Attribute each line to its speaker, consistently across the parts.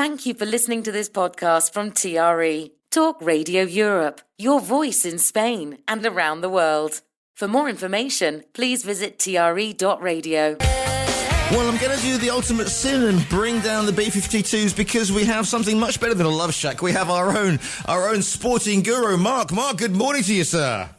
Speaker 1: Thank you for listening to this podcast from TRE, Talk Radio Europe, your voice in Spain and around the world. For more information, please visit tre.radio.
Speaker 2: Well, I'm going to do the ultimate sin and bring down the B-52s because we have something much better than a love shack. We have our own sporting guru, Mark. Mark, good morning to you, sir.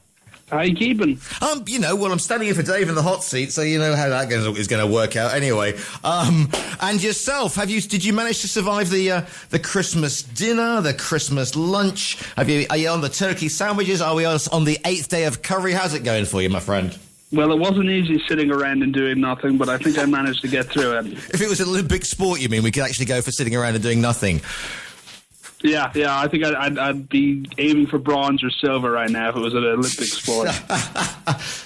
Speaker 3: How you keeping?
Speaker 2: I'm standing in for Dave in the hot seat, so you know how that is going to work out anyway. And yourself, did you manage to survive the Christmas dinner, the Christmas lunch? Are you on the turkey sandwiches? Are we on the 8th day of curry? How's it going for you, my friend?
Speaker 3: Well, it wasn't easy sitting around and doing nothing, but I think I managed to get through it.
Speaker 2: If it was an Olympic sport, you mean, we could actually go for sitting around and doing nothing?
Speaker 3: Yeah, I think I'd be aiming for bronze or silver right now if it was an Olympic sport.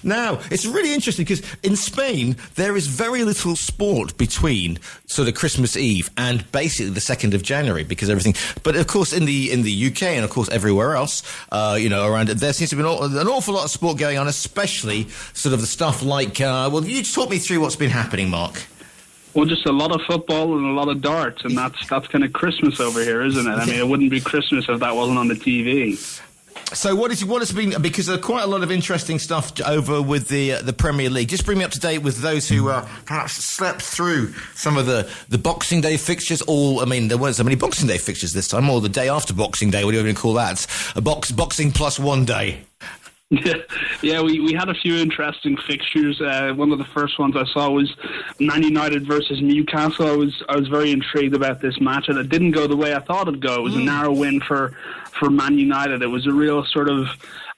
Speaker 2: Now, it's really interesting because in Spain, there is very little sport between sort of Christmas Eve and basically the 2nd of January because everything... But, of course, in the UK and, of course, everywhere else, around it, there seems to be an awful lot of sport going on, especially sort of the stuff like... you just talk me through what's been happening, Mark.
Speaker 3: Well, just a lot of football and a lot of darts, and that's kind of Christmas over here, isn't it? I mean, it wouldn't be Christmas if that wasn't on the TV. So
Speaker 2: what has been, because there's quite a lot of interesting stuff over with the Premier League. Just bring me up to date with those who perhaps slept through some of the Boxing Day fixtures. There weren't so many Boxing Day fixtures this time, or the day after Boxing Day, what do you even call that? Boxing plus one day.
Speaker 3: Yeah, we had a few interesting fixtures. One of the first ones I saw was Man United versus Newcastle. I was very intrigued about this match, and it didn't go the way I thought it'd go. It was a narrow win for Man United. It was a real sort of,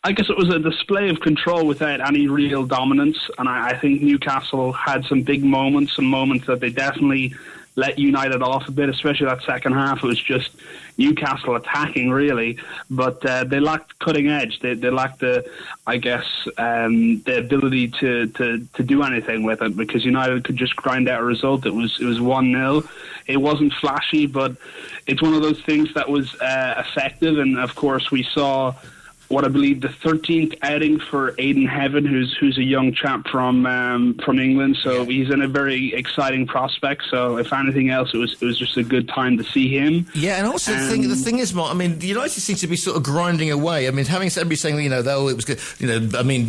Speaker 3: I guess it was a display of control without any real dominance, and I think Newcastle had some big moments, some moments that they definitely let United off a bit, especially that second half. It was just Newcastle attacking, really, but they lacked cutting edge. They lacked the ability to do anything with it because United could just grind out a result. It was 1-0. It wasn't flashy, but it's one of those things that was effective. And of course, we saw what I believe the 13th outing for Aidan Heaven, who's a young chap from England. So he's in a very exciting prospect. So if anything else, it was just a good time to see him.
Speaker 2: Yeah, and also the thing is, Mark, I mean, the United seems to be sort of grinding away. I mean, having everybody saying, it was good,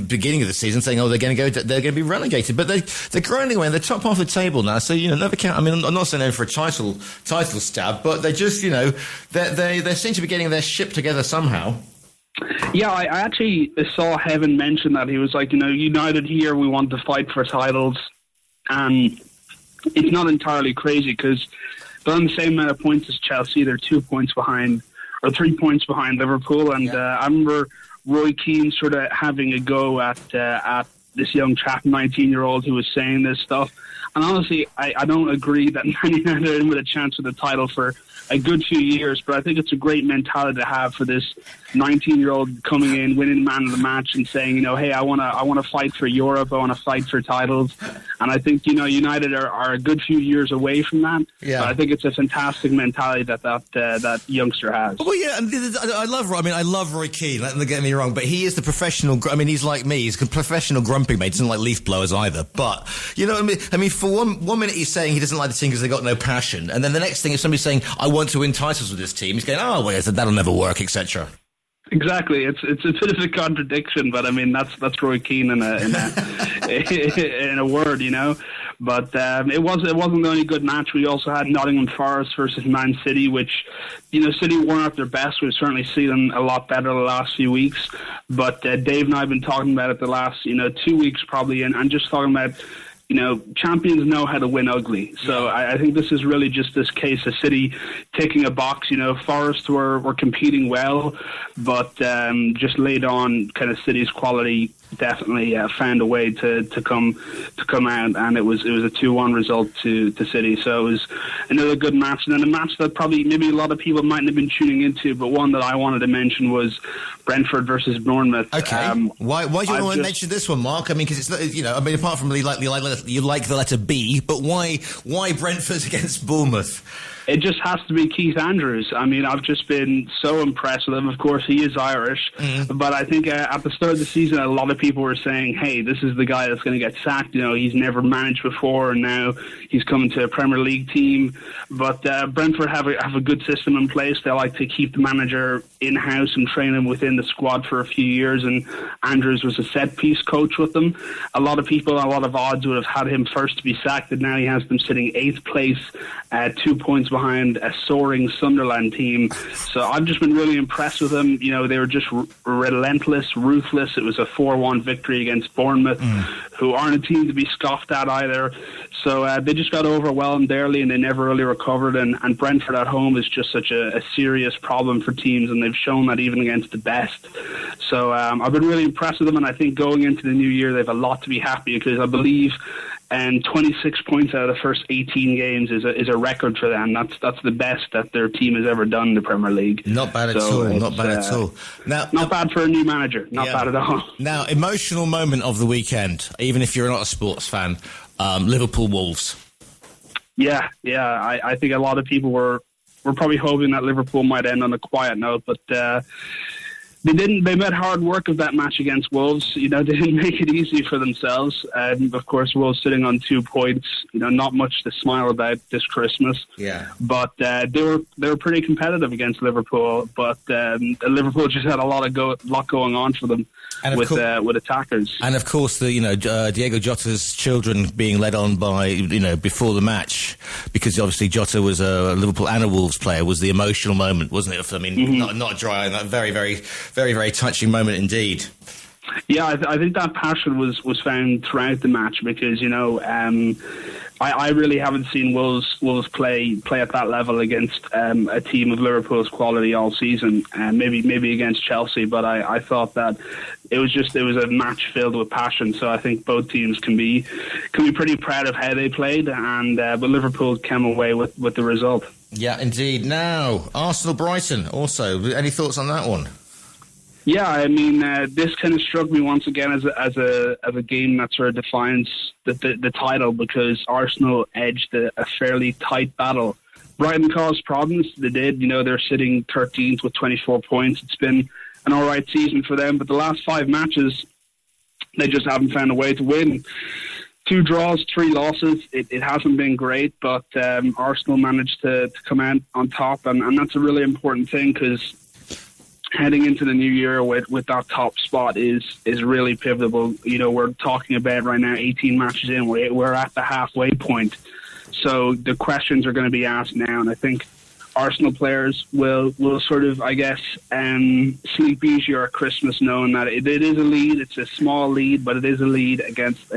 Speaker 2: beginning of the season saying, they're going to be relegated, but they're grinding away. They're top half of the table now, so never count. I mean, I'm not saying they're for a title stab, but they just they seem to be getting their ship together somehow.
Speaker 3: Yeah, I actually saw Heaven mention that. He was like, United here, we want to fight for titles. And it's not entirely crazy because they're on the same amount of points as Chelsea. They're 2 points behind, or 3 points behind Liverpool. And I remember Roy Keane sort of having a go at this young chap, 19-year-old, who was saying this stuff. And honestly, I don't agree that Man United are in with a chance for the title for a good few years, but I think it's a great mentality to have for this 19-year-old coming in, winning man of the match, and saying, hey, I want to fight for Europe, I want to fight for titles. And I think United are a good few years away from that. Yeah, but I think it's a fantastic mentality that youngster has.
Speaker 2: Well, yeah, and I love Roy Keane. Don't get me wrong, but he is the professional. I mean, he's like me. He's a professional grumpy mate. He doesn't like leaf blowers either. But I mean, for one minute he's saying he doesn't like the team because they got no passion, and then the next thing is somebody saying, I want to win titles with this team. He's going, that'll never work, etc.
Speaker 3: Exactly, it's a bit of a contradiction, but I mean that's Roy Keane in a word, But it wasn't the only good match. We also had Nottingham Forest versus Man City, which City weren't at their best. We've certainly seen them a lot better the last few weeks. But Dave and I have been talking about it the last 2 weeks probably, and just talking about. Champions know how to win ugly. So I think this is really just this case of City ticking a box. Forest were competing well, but just laid on kind of City's quality definitely found a way to come out, and it was a 2-1 result to City. So it was another good match, and then a match that probably maybe a lot of people mightn't have been tuning into, but one that I wanted to mention was Brentford versus Bournemouth.
Speaker 2: Okay, why do you want to mention this one, Mark? I mean, because it's apart from you like the letter B, but why Brentford against Bournemouth?
Speaker 3: It just has to be Keith Andrews. I mean, I've just been so impressed with him. Of course, he is Irish, but I think at the start of the season, a lot of people were saying, hey, this is the guy that's going to get sacked. You know, he's never managed before, and now he's coming to a Premier League team. But Brentford have a good system in place. They like to keep the manager in-house and train him within the squad for a few years, and Andrews was a set-piece coach with them. A lot of people, a lot of odds would have had him first to be sacked, and now he has them sitting 8th place, 2 points behind a soaring Sunderland team. So I've just been really impressed with them. You know, they were just relentless, ruthless. It was a 4-1 victory against Bournemouth, who aren't a team to be scoffed at either. So they just got overwhelmed early, and they never really recovered. And Brentford at home is just such a serious problem for teams, and they've shown that even against the best. So I've been really impressed with them, and I think going into the new year, they have a lot to be happy, because I believe 26 points out of the first 18 games is a record for them. That's the best that their team has ever done in the Premier League.
Speaker 2: Not bad at all. Not bad at all.
Speaker 3: Now, not bad for a new manager. Not bad at all.
Speaker 2: Now, emotional moment of the weekend, even if you're not a sports fan, Liverpool Wolves.
Speaker 3: Yeah. I think a lot of people were probably hoping that Liverpool might end on a quiet note, but they didn't. They made hard work of that match against Wolves. You know, they didn't make it easy for themselves. Of course, Wolves sitting on 2 points. You know, not much to smile about this Christmas.
Speaker 2: Yeah.
Speaker 3: But they were pretty competitive against Liverpool. But Liverpool just had a lot going on for them. And with attackers.
Speaker 2: And of course, Diego Jota's children being led on by, before the match, because obviously Jota was a Liverpool and a Wolves player, was the emotional moment, wasn't it? I mean, not dry, and that very, very, very, very touching moment indeed.
Speaker 3: Yeah, I think that passion was found throughout the match, because I really haven't seen Wolves play at that level against a team of Liverpool's quality all season. Maybe against Chelsea, but I thought that it was a match filled with passion. So I think both teams can be pretty proud of how they played, and but Liverpool came away with the result.
Speaker 2: Yeah, indeed. Now Arsenal-Brighton. Also, any thoughts on that one?
Speaker 3: Yeah, I mean, this kind of struck me once again as a game that sort of defines the title, because Arsenal edged a fairly tight battle. Brighton caused problems. They did. They're sitting 13th with 24 points. It's been an all right season for them, but the last 5 matches, they just haven't found a way to win. 2 draws, 3 losses. It hasn't been great, but Arsenal managed to come out on top, and that's a really important thing, because heading into the new year with that top spot is really pivotal. We're talking about right now 18 matches in. We're at the halfway point. So the questions are going to be asked now, and I think Arsenal players will sort of, I guess, sleep easier at Christmas, knowing that it is a lead. It's a small lead, but it is a lead against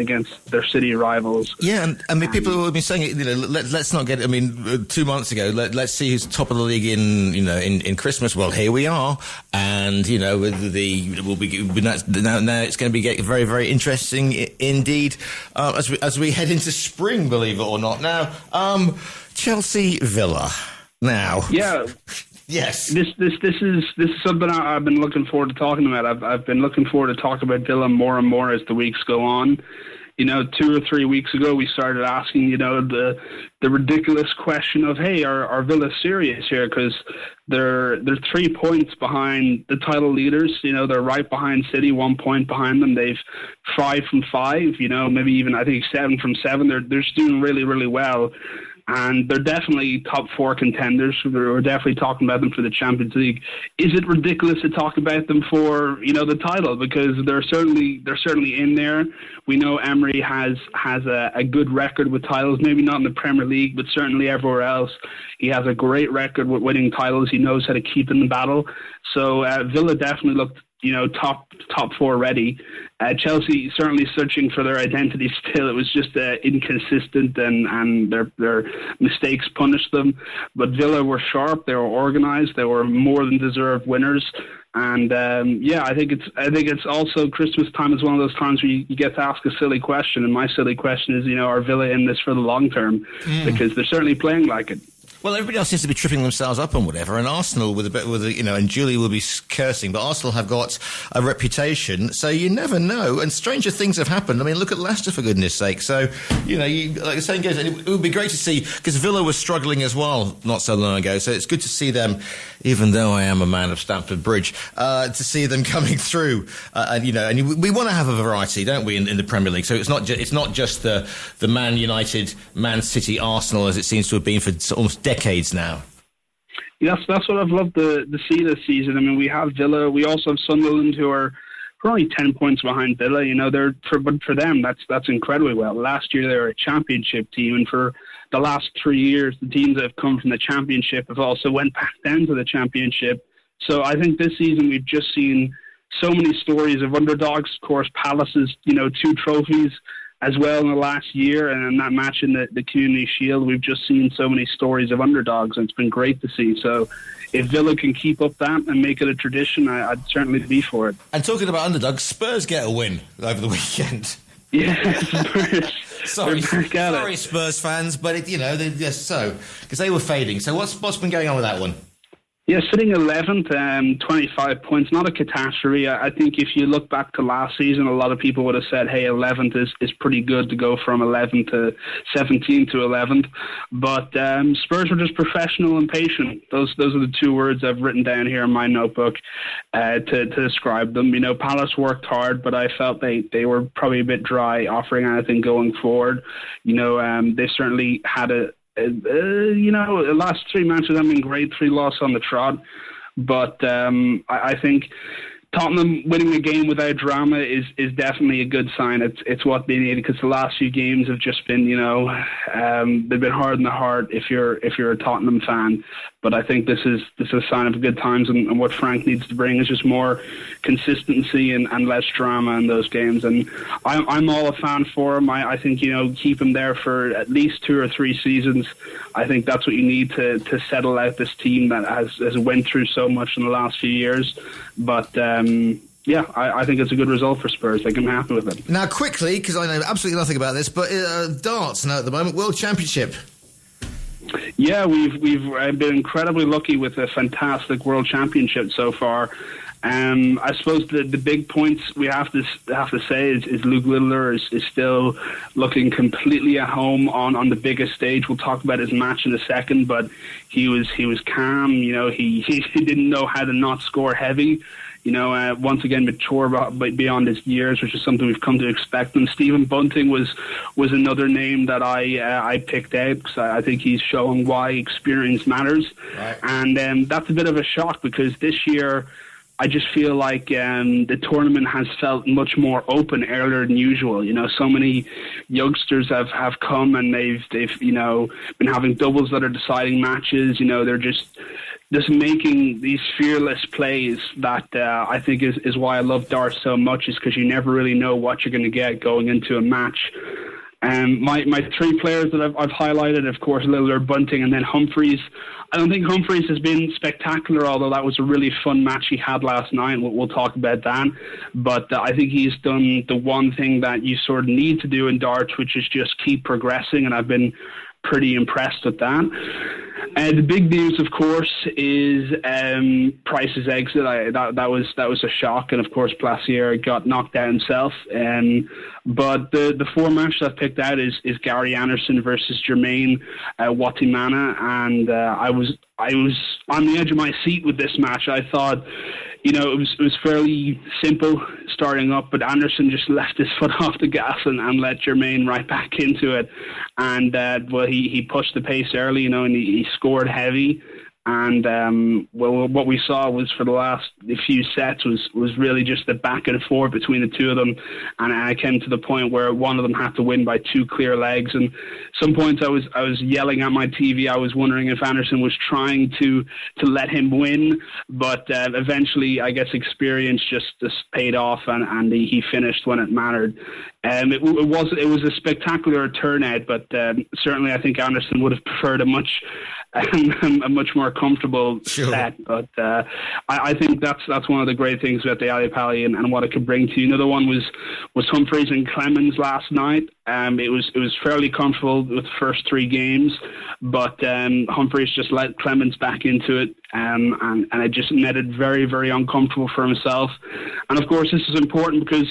Speaker 3: their city rivals.
Speaker 2: Yeah, and I mean, people have been saying, let's not get. I mean, 2 months ago, let's see who's top of the league in Christmas. Well, here we are, and now it's going to be getting very, very interesting indeed as we head into spring. Believe it or not. Now, Chelsea Villa. Now,
Speaker 3: yeah,
Speaker 2: yes.
Speaker 3: This is something I've been looking forward to talking about. I've been looking forward to talking about Villa more and more as the weeks go on. 2 or 3 weeks ago, we started asking, the ridiculous question of, hey, are Villa serious here? Because they're 3 points behind the title leaders. They're right behind City, 1 point behind them. They've 5 from 5. Maybe even I think 7 from 7. They're just doing really, really well. And they're definitely top 4 contenders. We're definitely talking about them for the Champions League. Is it ridiculous to talk about them for the title? Because they're certainly in there. We know Emery has a good record with titles. Maybe not in the Premier League, but certainly everywhere else. He has a great record with winning titles. He knows how to keep in the battle. So Villa definitely looked top 4 ready. Chelsea certainly searching for their identity still. It was just inconsistent, and their mistakes punished them. But Villa were sharp. They were organised. They were more than deserved winners. And I think it's also Christmas time is one of those times where you get to ask a silly question. And my silly question is, are Villa in this for the long term? Because they're certainly playing like it.
Speaker 2: Well, everybody else seems to be tripping themselves up and whatever, and Arsenal and Julie will be cursing, but Arsenal have got a reputation, so you never know, and stranger things have happened. I mean, look at Leicester, for goodness sake. So, like the saying goes, it would be great to see, because Villa was struggling as well not so long ago, so it's good to see them, even though I am a man of Stamford Bridge, to see them coming through. And we want to have a variety, don't we, in the Premier League? So it's not just the Man United, Man City, Arsenal, as it seems to have been for almost decades now.
Speaker 3: Yes, that's what I've loved to see this season. I mean, we have Villa, we also have Sunderland, who are only 10 points behind Villa. But for them, that's incredibly well. Last year they were a championship team, and for the last 3 years, the teams that have come from the championship have also went back down to the championship. So I think this season we've just seen so many stories of underdogs. Of course, Palace's 2 trophies as well in the last year, and in that match in the Community Shield, we've just seen so many stories of underdogs, and it's been great to see. So if Villa can keep up that and make it a tradition, I'd certainly be for it.
Speaker 2: And talking about underdogs, Spurs get a win over the weekend.
Speaker 3: Yeah, Spurs.
Speaker 2: sorry, Spurs fans, but they're just so, because they were fading. So what's been going on with that one?
Speaker 3: Yeah, sitting 11th, 25 points, not a catastrophe. I think if you look back to last season, a lot of people would have said, hey, 11th is pretty good to go from 11th to 17th to 11th. But Spurs were just professional and patient. Those are the 2 words I've written down here in my notebook to describe them. Palace worked hard, but I felt they were probably a bit dry offering anything going forward. They certainly had the last 3 matches have been great, 3 losses on the trot, but I think Tottenham winning a game without drama is definitely a good sign. It's what they need, because the last few games have just been they've been hard in the heart if you're a Tottenham fan. But I think this is a sign of good times, and what Frank needs to bring is just more consistency and less drama in those games. And I'm all a fan for him. I think keep him there for at least 2 or 3 seasons. I think that's what you need to settle out this team that has went through so much in the last few years. But I think it's a good result for Spurs. I'm happy with it.
Speaker 2: Now, quickly, because I know absolutely nothing about this, but darts now at the moment, World Championship.
Speaker 3: Yeah, we've been incredibly lucky with a fantastic World Championship so far. I suppose the big points we have to say is Luke Littler is still looking completely at home on the biggest stage. We'll talk about his match in a second, but he was calm. He didn't know how to not score heavy. Once again, mature beyond his years, which is something we've come to expect. And Stephen Bunting was another name that I picked out, because I think he's showing why experience matters. Right. And that's a bit of a shock, because this year I just feel like the tournament has felt much more open earlier than usual. So many youngsters have come, and they've been having doubles that are deciding matches. They're just making these fearless plays that I think is why I love darts so much, is because you never really know what you're going to get going into a match. My 3 players that I've highlighted, of course, Lillard, Bunting, and then Humphreys. I don't think Humphreys has been spectacular, although that was a really fun match he had last night. We'll talk about that. But I think he's done the one thing that you sort of need to do in darts, which is just keep progressing, and I've been pretty impressed with that. The big news, of course, is Price's exit. That was a shock, and of course, Placier got knocked out himself. But the 4 matches I've picked out is Gary Anderson versus Jermaine Watimana, and I was on the edge of my seat with this match. I thought, it was fairly simple starting up, but Anderson just left his foot off the gas and let Jermaine right back into it. And he pushed the pace early, and he scored heavy. And what we saw was for the last few sets was really just the back and forth between the 2 of them, and I came to the point where one of them had to win by 2 clear legs. And some points I was yelling at my TV. I was wondering if Anderson was trying to let him win, but eventually I guess experience just paid off, and he finished when it mattered. It was a spectacular turnout, but certainly I think Anderson would have preferred a much more comfortable set. But I think that's one of the great things about the Ali Pali and what it could bring to you. Another one was Humphreys and Clemens last night. It was fairly comfortable with the first three games, but Humphreys just let Clemens back into it, and it just made it very, very uncomfortable for himself. And of course, this is important because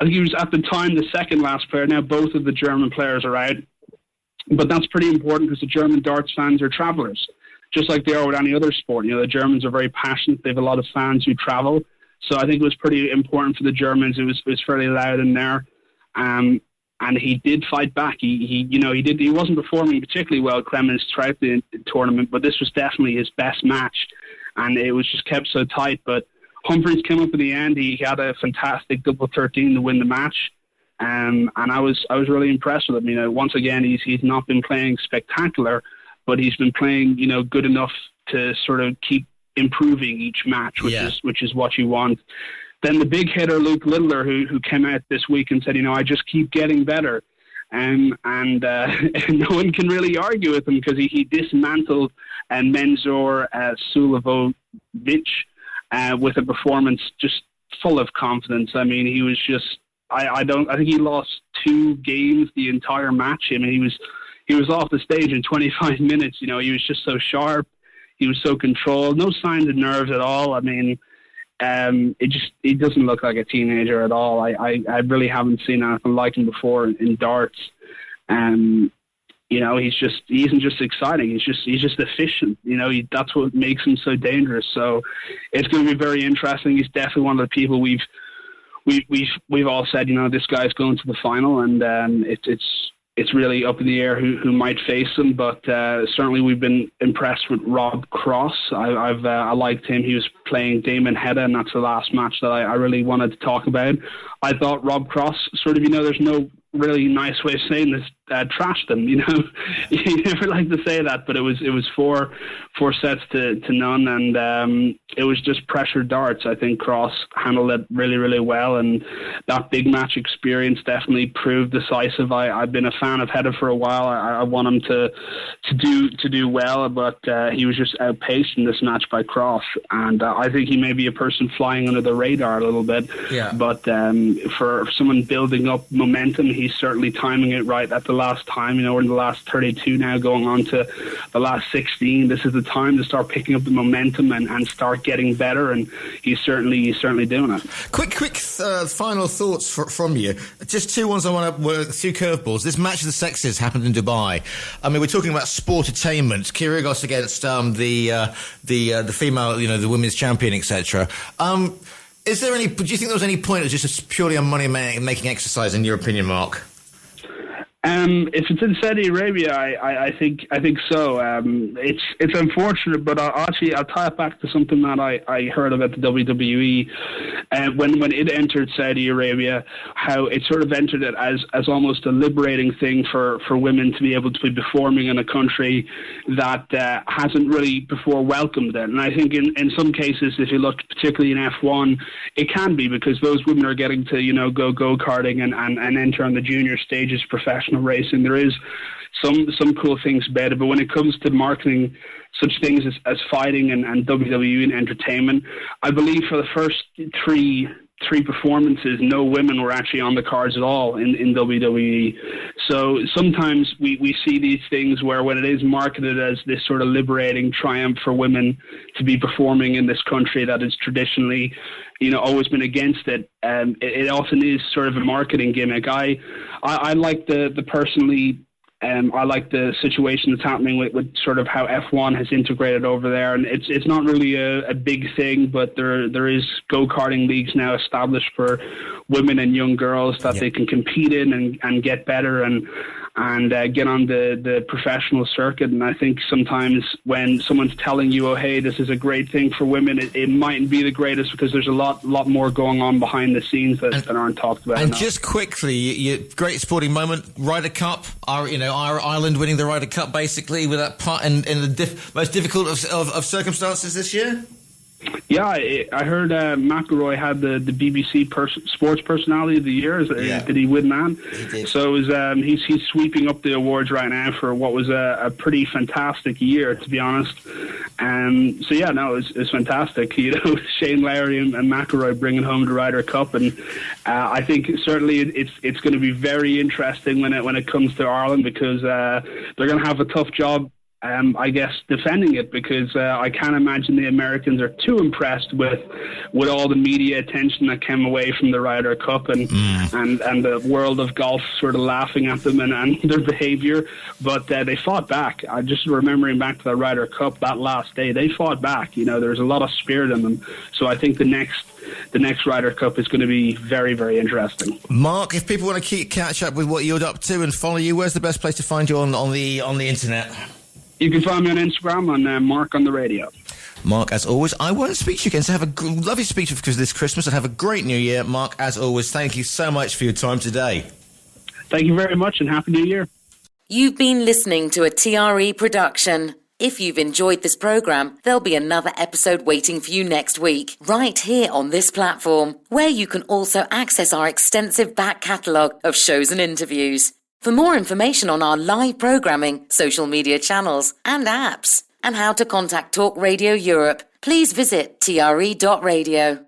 Speaker 3: I think he was at the time the second last player. Now both of the German players are out. But that's pretty important because the German darts fans are travellers, just like they are with any other sport. The Germans are very passionate. They have a lot of fans who travel. So I think it was pretty important for the Germans. It was fairly loud in there. And he did fight back. He wasn't performing particularly well, Clemens, throughout the tournament, but this was definitely his best match. And it was just kept so tight. But Humphreys came up in the end. He had a fantastic double 13 to win the match. And I was really impressed with him. Once again, he's not been playing spectacular, but he's been playing, good enough to sort of keep improving each match, which is what you want. Then the big hitter, Luke Littler, who came out this week and said, I just keep getting better. And no one can really argue with him because he dismantled Mensur Sulevovic with a performance just full of confidence. I mean, he was just... I think he lost 2 games the entire match. I mean, he was off the stage in 25 minutes. He was just so sharp. He was so controlled. No signs of nerves at all. I mean, he doesn't look like a teenager at all. I really haven't seen anything like him before in darts. He isn't just exciting. He's just efficient. That's what makes him so dangerous. So it's going to be very interesting. He's definitely one of the people we've all said, this guy's going to the final, and it's really up in the air who might face him. But certainly we've been impressed with Rob Cross. I liked him. He was playing Damon Hedda, and that's the last match that I really wanted to talk about. I thought Rob Cross sort of, there's no really nice way of saying this, trashed him. You never like to say that, but it was 4 sets to none, and it was just pressure darts. I think Cross handled it really, really well, and that big match experience definitely proved decisive. I've been a fan of Hedda for a while. I want him to do well, but he was just outpaced in this match by Cross, and I think he may be a person flying under the radar a little bit. Yeah. But for someone building up momentum, he's certainly timing it right at the last time. We're in the last 32 now, going on to the last 16. This is the time to start picking up the momentum and start getting better, and he's certainly doing it. Quick
Speaker 2: final thoughts from you. Just 2 ones I want to work, 2 curveballs. This match of the sexes happened in Dubai. I mean, we're talking about sportainment. Kyrgios against the female, the women's champion, etc. Do you think there was any point of just purely a money-making exercise, in your opinion, Mark?
Speaker 3: If it's in Saudi Arabia, I think so. It's unfortunate, but I'll tie it back to something that I heard about the WWE when it entered Saudi Arabia, how it sort of entered it as almost a liberating thing for women to be able to be performing in a country that hasn't really before welcomed it. And I think in some cases, if you look particularly in F1, it can be, because those women are getting to go-karting and enter on the junior stages professional racing. There is some cool things about it, but when it comes to marketing such things as fighting and WWE and entertainment, I believe for the first three performances, no women were actually on the cards at all in WWE. So sometimes we see these things where when it is marketed as this sort of liberating triumph for women to be performing in this country that is traditionally, always been against it, it often is sort of a marketing gimmick. I like the personally, I like the situation that's happening with sort of how F1 has integrated over there, and it's not really a big thing, but there is go-karting leagues now established for women and young girls that they can compete in and get better and get on the professional circuit. And I think sometimes when someone's telling you, oh, hey, this is a great thing for women, it mightn't be the greatest, because there's a lot more going on behind the scenes that aren't talked about
Speaker 2: And
Speaker 3: enough.
Speaker 2: Just quickly, great sporting moment, Ryder Cup, our Ireland winning the Ryder Cup basically with that putt in the most difficult of circumstances this year?
Speaker 3: Yeah, I heard McElroy had the BBC Sports Personality of the Year. Did he win that?
Speaker 2: He did.
Speaker 3: So he's sweeping up the awards right now for what was a pretty fantastic year, to be honest. So yeah, no, it's fantastic. Shane Lowry and McElroy bringing home the Ryder Cup, and I think certainly it's going to be very interesting when it comes to Ireland, because they're going to have a tough job, I guess, defending it, because I can't imagine the Americans are too impressed with all the media attention that came away from the Ryder Cup and the world of golf sort of laughing at them and their behaviour. But they fought back. I just remembering back to the Ryder Cup that last day, they fought back. There's a lot of spirit in them. So I think the next Ryder Cup is going to be very, very interesting.
Speaker 2: Mark, if people want to catch up with what you're up to and follow you, where's the best place to find you on the internet?
Speaker 3: You can find me on Instagram on Mark on the Radio.
Speaker 2: Mark, as always, I won't speak to you again, so have a lovely speech because this Christmas and have a great New Year. Mark, as always, thank you so much for your time today.
Speaker 3: Thank you very much and Happy New Year.
Speaker 1: You've been listening to a TRE production. If you've enjoyed this programme, there'll be another episode waiting for you next week, right here on this platform, where you can also access our extensive back catalogue of shows and interviews. For more information on our live programming, social media channels and apps, and how to contact Talk Radio Europe, please visit TRE.radio.